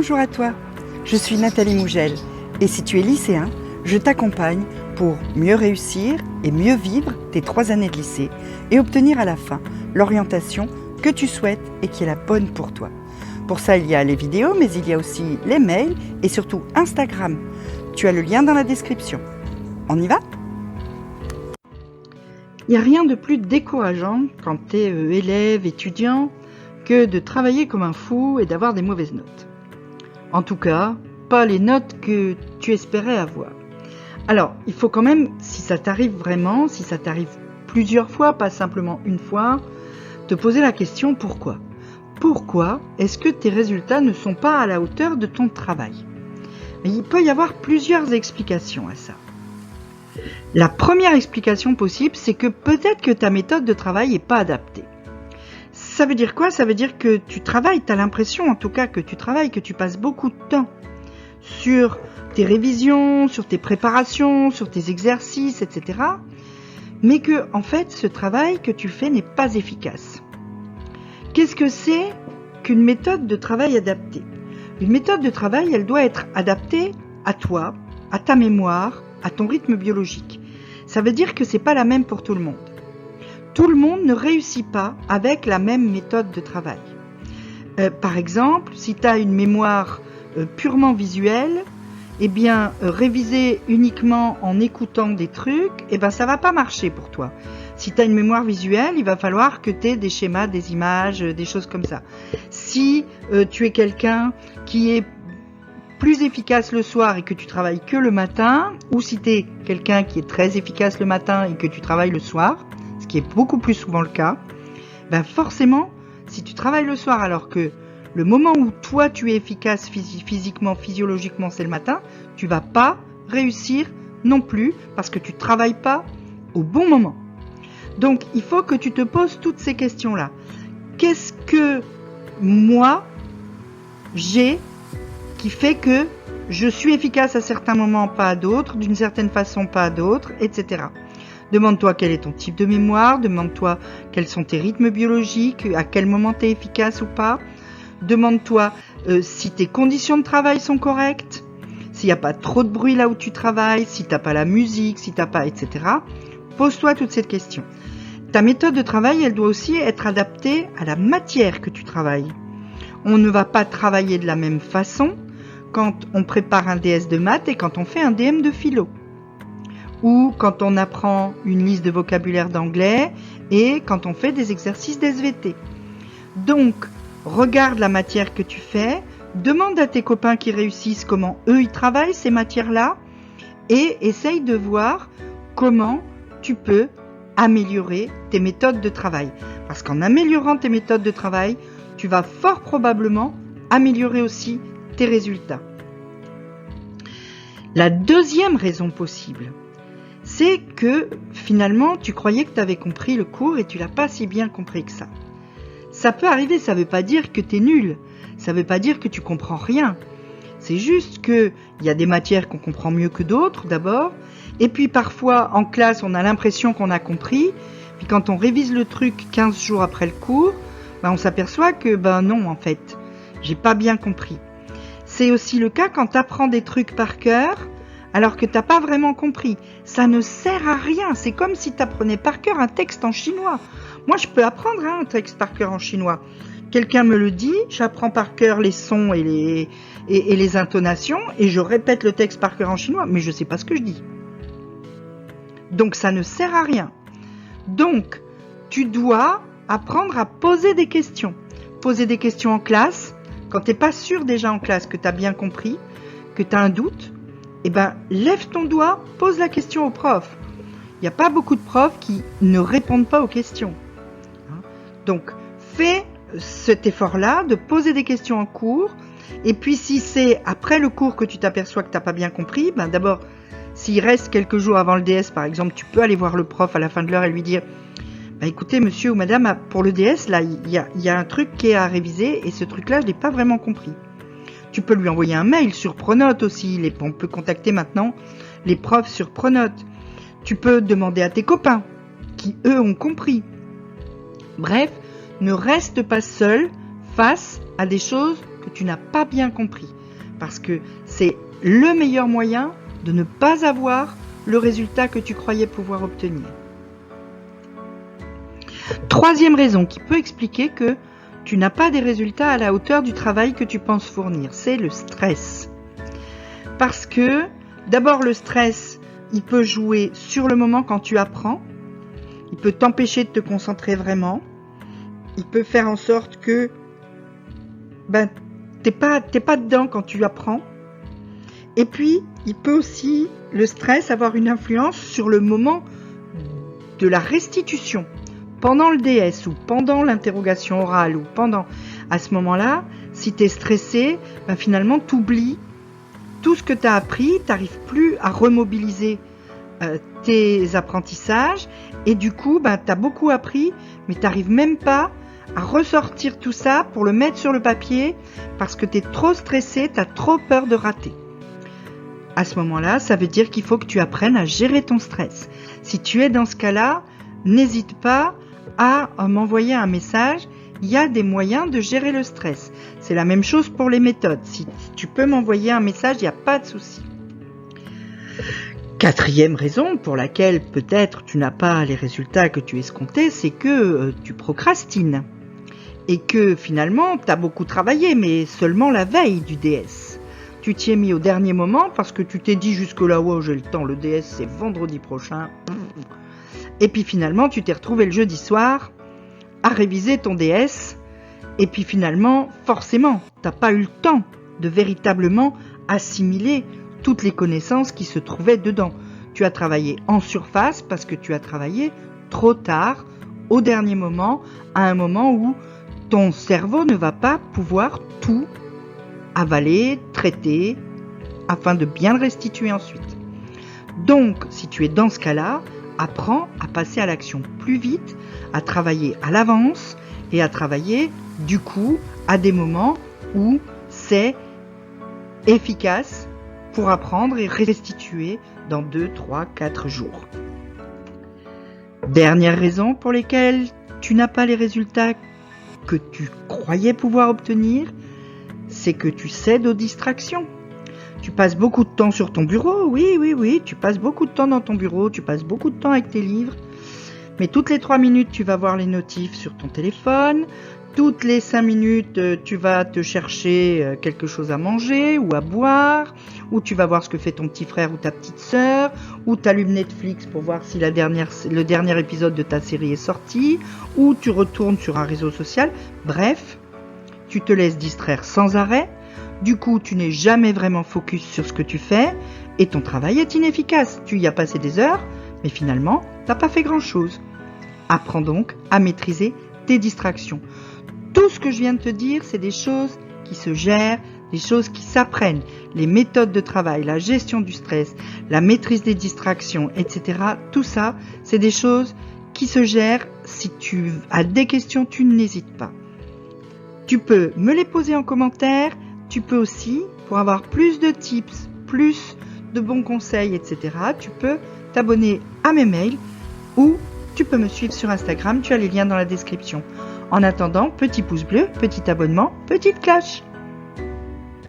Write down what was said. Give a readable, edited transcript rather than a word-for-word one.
Bonjour à toi, je suis Nathalie Mougel et si tu es lycéen, je t'accompagne pour mieux réussir et mieux vivre tes 3 années de lycée et obtenir à la fin l'orientation que tu souhaites et qui est la bonne pour toi. Pour ça, il y a les vidéos, mais il y a aussi les mails et surtout Instagram. Tu as le lien dans la description. On y va ? Il n'y a rien de plus décourageant quand tu es élève, étudiant, que de travailler comme un fou et d'avoir des mauvaises notes. En tout cas, pas les notes que tu espérais avoir. Alors, il faut quand même, si ça t'arrive vraiment, si ça t'arrive plusieurs fois, pas simplement une fois, te poser la question pourquoi ? Pourquoi est-ce que tes résultats ne sont pas à la hauteur de ton travail ? Mais il peut y avoir plusieurs explications à ça. La première explication possible, c'est que peut-être que ta méthode de travail n'est pas adaptée. Ça veut dire quoi ? Ça veut dire que tu travailles, tu as l'impression en tout cas que tu travailles, que tu passes beaucoup de temps sur tes révisions, sur tes préparations, sur tes exercices, etc. Mais que, en fait, ce travail que tu fais n'est pas efficace. Qu'est-ce que c'est qu'une méthode de travail adaptée ? Une méthode de travail, elle doit être adaptée à toi, à ta mémoire, à ton rythme biologique. Ça veut dire que c'est pas la même pour tout le monde. Tout le monde ne réussit pas avec la même méthode de travail. Par exemple, si tu as une mémoire purement visuelle, eh bien, réviser uniquement en écoutant des trucs, eh ben, ça va pas marcher pour toi. Si tu as une mémoire visuelle, il va falloir que tu aies des schémas, des images, des choses comme ça. Si tu es quelqu'un qui est plus efficace le soir et que tu travailles que le matin, ou si tu es quelqu'un qui est très efficace le matin et que tu travailles le soir, ce qui est beaucoup plus souvent le cas, ben forcément, si tu travailles le soir alors que le moment où toi tu es efficace physiquement, physiologiquement, c'est le matin, tu vas pas réussir non plus parce que tu travailles pas au bon moment. Donc il faut que tu te poses toutes ces questions-là. Qu'est-ce que moi j'ai qui fait que je suis efficace à certains moments, pas à d'autres, d'une certaine façon, pas à d'autres, etc. Demande-toi quel est ton type de mémoire, demande-toi quels sont tes rythmes biologiques, à quel moment tu es efficace ou pas. Demande-toi si tes conditions de travail sont correctes, s'il n'y a pas trop de bruit là où tu travailles, si tu n'as pas la musique, si tu n'as pas, etc. Pose-toi toutes ces questions. Ta méthode de travail, elle doit aussi être adaptée à la matière que tu travailles. On ne va pas travailler de la même façon quand on prépare un DS de maths et quand on fait un DM de philo. Ou quand on apprend une liste de vocabulaire d'anglais et quand on fait des exercices d'SVT. Donc, regarde la matière que tu fais, demande à tes copains qui réussissent comment eux ils travaillent ces matières-là et essaye de voir comment tu peux améliorer tes méthodes de travail. Parce qu'en améliorant tes méthodes de travail, tu vas fort probablement améliorer aussi tes résultats. La deuxième raison possible, c'est que finalement tu croyais que tu avais compris le cours et tu l'as pas si bien compris que ça. Ça peut arriver, ça veut pas dire que tu es nul, ça veut pas dire que tu comprends rien. C'est juste qu'il y a des matières qu'on comprend mieux que d'autres d'abord, et puis parfois en classe on a l'impression qu'on a compris, puis quand on révise le truc 15 jours après le cours, on s'aperçoit que non en fait, j'ai pas bien compris. C'est aussi le cas quand tu apprends des trucs par cœur, alors que tu n'as pas vraiment compris. Ça ne sert à rien. C'est comme si tu apprenais par cœur un texte en chinois. Moi, je peux apprendre un texte par cœur en chinois. Quelqu'un me le dit, j'apprends par cœur les sons et les intonations, et je répète le texte par cœur en chinois, mais je ne sais pas ce que je dis. Donc, ça ne sert à rien. Donc, tu dois apprendre à poser des questions. Poser des questions en classe. Quand tu n'es pas sûr déjà en classe que tu as bien compris, que tu as un doute, lève ton doigt, pose la question au prof. Il n'y a pas beaucoup de profs qui ne répondent pas aux questions. Donc, fais cet effort-là de poser des questions en cours. Et puis, si c'est après le cours que tu t'aperçois que tu n'as pas bien compris, d'abord, s'il reste quelques jours avant le DS, par exemple, tu peux aller voir le prof à la fin de l'heure et lui dire écoutez, monsieur ou madame, pour le DS, là, il y a un truc qui est à réviser et ce truc-là, je ne l'ai pas vraiment compris. Tu peux lui envoyer un mail sur Pronote aussi. On peut contacter maintenant les profs sur Pronote. Tu peux demander à tes copains qui, eux, ont compris. Bref, ne reste pas seul face à des choses que tu n'as pas bien compris. Parce que c'est le meilleur moyen de ne pas avoir le résultat que tu croyais pouvoir obtenir. Troisième raison qui peut expliquer que tu n'as pas des résultats à la hauteur du travail que tu penses fournir, c'est le stress. Parce que, d'abord, le stress, il peut jouer sur le moment quand tu apprends, il peut t'empêcher de te concentrer vraiment, il peut faire en sorte que t'es pas dedans quand tu apprends. Et puis, il peut aussi, le stress, avoir une influence sur le moment de la restitution. Pendant le DS ou pendant l'interrogation orale ou à ce moment-là, si tu es stressé, finalement, tu oublies tout ce que tu as appris, tu n'arrives plus à remobiliser tes apprentissages et du coup, tu as beaucoup appris, mais tu n'arrives même pas à ressortir tout ça pour le mettre sur le papier parce que tu es trop stressé, tu as trop peur de rater. À ce moment-là, ça veut dire qu'il faut que tu apprennes à gérer ton stress. Si tu es dans ce cas-là, n'hésite pas à m'envoyer un message. Il y a des moyens de gérer le stress. C'est la même chose pour les méthodes. Si tu peux m'envoyer un message, il n'y a pas de souci. Quatrième raison pour laquelle peut-être tu n'as pas les résultats que tu escomptais, c'est que tu procrastines. Et que finalement, tu as beaucoup travaillé, mais seulement la veille du DS. Tu t'y es mis au dernier moment parce que tu t'es dit jusque-là, wow, j'ai le temps, le DS c'est vendredi prochain. Et puis finalement, tu t'es retrouvé le jeudi soir à réviser ton DS. Et puis finalement, forcément, tu n'as pas eu le temps de véritablement assimiler toutes les connaissances qui se trouvaient dedans. Tu as travaillé en surface parce que tu as travaillé trop tard, au dernier moment, à un moment où ton cerveau ne va pas pouvoir tout avaler, traiter, afin de bien le restituer ensuite. Donc, si tu es dans ce cas-là, apprends à passer à l'action plus vite, à travailler à l'avance et à travailler, du coup, à des moments où c'est efficace pour apprendre et restituer dans 2, 3, 4 jours. Dernière raison pour lesquelles tu n'as pas les résultats que tu croyais pouvoir obtenir, c'est que tu cèdes aux distractions. Tu passes beaucoup de temps sur ton bureau, oui, tu passes beaucoup de temps dans ton bureau, tu passes beaucoup de temps avec tes livres, mais toutes les 3 minutes, tu vas voir les notifs sur ton téléphone, toutes les 5 minutes, tu vas te chercher quelque chose à manger ou à boire, ou tu vas voir ce que fait ton petit frère ou ta petite sœur, ou tu allumes Netflix pour voir si le dernier épisode de ta série est sorti, ou tu retournes sur un réseau social, bref, tu te laisses distraire sans arrêt. Du coup, tu n'es jamais vraiment focus sur ce que tu fais et ton travail est inefficace. Tu y as passé des heures, mais finalement, tu n'as pas fait grand-chose. Apprends donc à maîtriser tes distractions. Tout ce que je viens de te dire, c'est des choses qui se gèrent, des choses qui s'apprennent. Les méthodes de travail, la gestion du stress, la maîtrise des distractions, etc. Tout ça, c'est des choses qui se gèrent. Si tu as des questions, tu n'hésites pas. Tu peux me les poser en commentaire. Tu peux aussi, pour avoir plus de tips, plus de bons conseils, etc., tu peux t'abonner à mes mails ou tu peux me suivre sur Instagram, tu as les liens dans la description. En attendant, petit pouce bleu, petit abonnement, petite cloche.